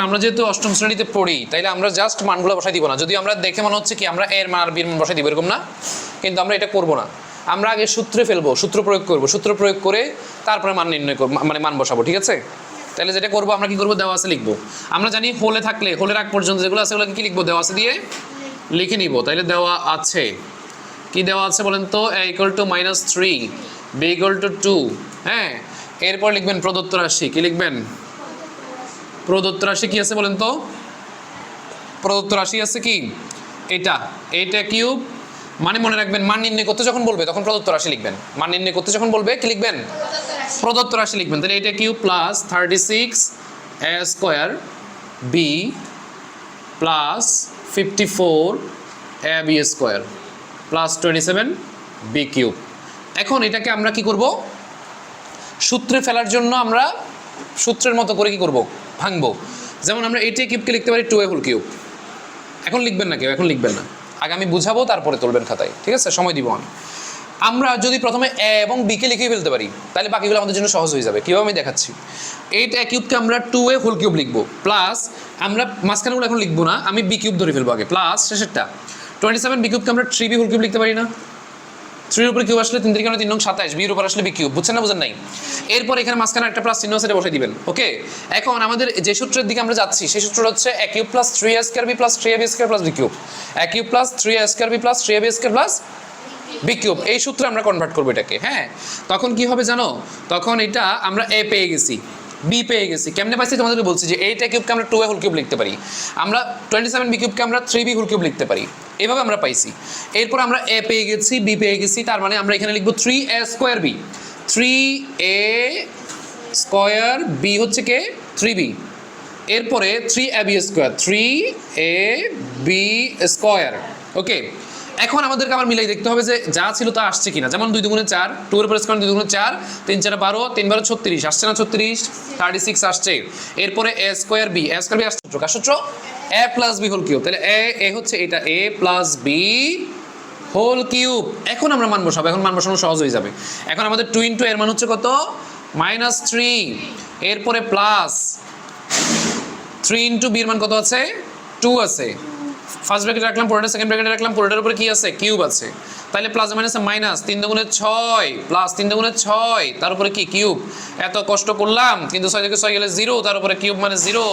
আমরা যেহেতু অষ্টম শ্রেণীতে পড়ি তাইলে আমরা জাস্ট মানগুলো বসাই দিব না। যদি আমরা দেখে মনে হচ্ছে কি আমরা এর মান আর বির মান বসাই দিব, এরকম না, কিন্তু আমরা এটা করব না। আমরা আগে সূত্রে ফেলবো, সূত্র প্রয়োগ করব, সূত্র প্রয়োগ করে তারপরে মান নির্ণয় করব, মানে মান বসাবো, ঠিক আছে? তাহলে যেটা করবো আমরা কি করবো, দেওয়া আছে লিখবো। আমরা জানি হোলে থাকলে হোলের আগ পর্যন্ত যেগুলো আছে ওগুলো কি লিখবো, দেওয়া আছে দিয়ে লিখে নিব। তাইলে দেওয়া আছে, কি দেওয়া আছে বলেন তো, a equal to -3, b equal to 2, হ্যাঁ। এরপর লিখবেন প্রদত্ত রাশি, কি লিখবেন, প্রদত্ত রাশি কি আছে বলেন তো, প্রদত্ত রাশি আছে কি এটা কিউব, মানে মনে রাখবেন মান নির্ণয় করতে যখন বলবে তখন প্রদত্ত রাশি লিখবেন, মান নির্ণয় করতে যখন বলবে কি লিখবেন, প্রদত্ত রাশি লিখবেন। তাহলে এটা cube plus 36 a square b plus 54 a b square plus 27 b cube. এখন এটাকে আমরা কি করব, সূত্রে ফেলার জন্য আমরা সূত্রের মতো করে কি করব, ভাঙবো। যেমন আমরা এইটা কিউবকে লিখতে পারি 2a হোল কিউব। এখন লিখবেন না কেউ, এখন লিখবেন না, আগে আমি বুঝাবো তারপরে তুলবেন খাতায়, ঠিক আছে? সময় দিব আমি। আমরা যদি প্রথমে এ এবং বিকে লিখে ফেলতে পারি তাহলে বাকিগুলো আমাদের জন্য সহজ হয়ে যাবে। কীভাবে আমি দেখাচ্ছি। এইটা কিউবকে আমরা 2a হোল কিউব লিখবো, প্লাস আমরা মাঝখানেগুলো এখন লিখবো না, আমি বি কিউব ধরে ফেলবো আগে, প্লাস শেষেরটা 27 বি কিউবকে আমরা 3b হোল কিউব লিখতে পারি না? 3 এর উপরে কিউব আসলে 3 3 3 27, বি এর উপর আসলে বি কিউব, বুঝছেন না বুঝেন নাই? এরপর এখানে মাঝখানে একটা প্লাস চিহ্ন সেটা বসাই দিবেন, ওকে? এখন আমাদের যে সূত্রের দিকে আমরা যাচ্ছি সেই সূত্রটা হচ্ছে a cube plus 3a square b plus 3ab square plus b cube, a cube plus 3a square b plus 3ab square plus B cube. এই সূত্রে আমরা কনভার্ট করবো এটাকে, হ্যাঁ। তখন কি হবে জানো, তখন এটা আমরা এ পেয়ে গেছি, বি পেয়ে গেছি। কেমনে পাইছি তোমাদেরকে বলছি, যে এইটা কিউবকে আমরা 2a হোল কিউব লিখতে পারি, আমরা 27 বি কিউবকে আমরা 3b হোল কিউব লিখতে পারি, এইভাবে আমরা পাইছি। এরপর আমরা এ পেয়ে গেছি, বি পেয়ে গেছি, তার মানে আমরা এখানে লিখবো 3a square B, 3a square B হচ্ছে কে 3b, এরপরে 3ab স্কয়ার 3ab স্কয়ার, ওকে। এখন আমাদেরকে আবার মিলাই দেখতে হবে যে যা ছিল তা আসছে কিনা। যেমন 2 দুগুণে 4, 2 এর উপর স্কয়ার 2 দুগুণে 4, 3 4 12, 3 12 36 আসছে না, 36 36 আসছে। এরপরে a স্কয়ার b আসছে কার সূত্র, a plus b whole cube. তাহলে a হচ্ছে এটা a plus b whole cube. এখন আমরা মান বসাবো, এখন মান বসানো সহজ হয়ে যাবে। এখন আমাদের 2 ইনটু এর মান হচ্ছে কত, -3, এরপরে প্লাস 3 ইনটু b এর মান কত আছে, 2 আছে। ফার্স্ট ব্র্যাকেটে রাখলাম, পরেরটা সেকেন্ড ব্র্যাকেটে রাখলাম, পরেরটার উপরে কি আছে, কিউব আছে। তাহলে প্লাস মাইনাসে মাইনাস, 3 দুগুণে 6 প্লাস 3 দুগুণে 6, তার উপরে কি কিউব। এত কষ্ট করলাম কিন্তু 6 থেকে 6 গেলে 0, তার উপরে কিউব মানে 0।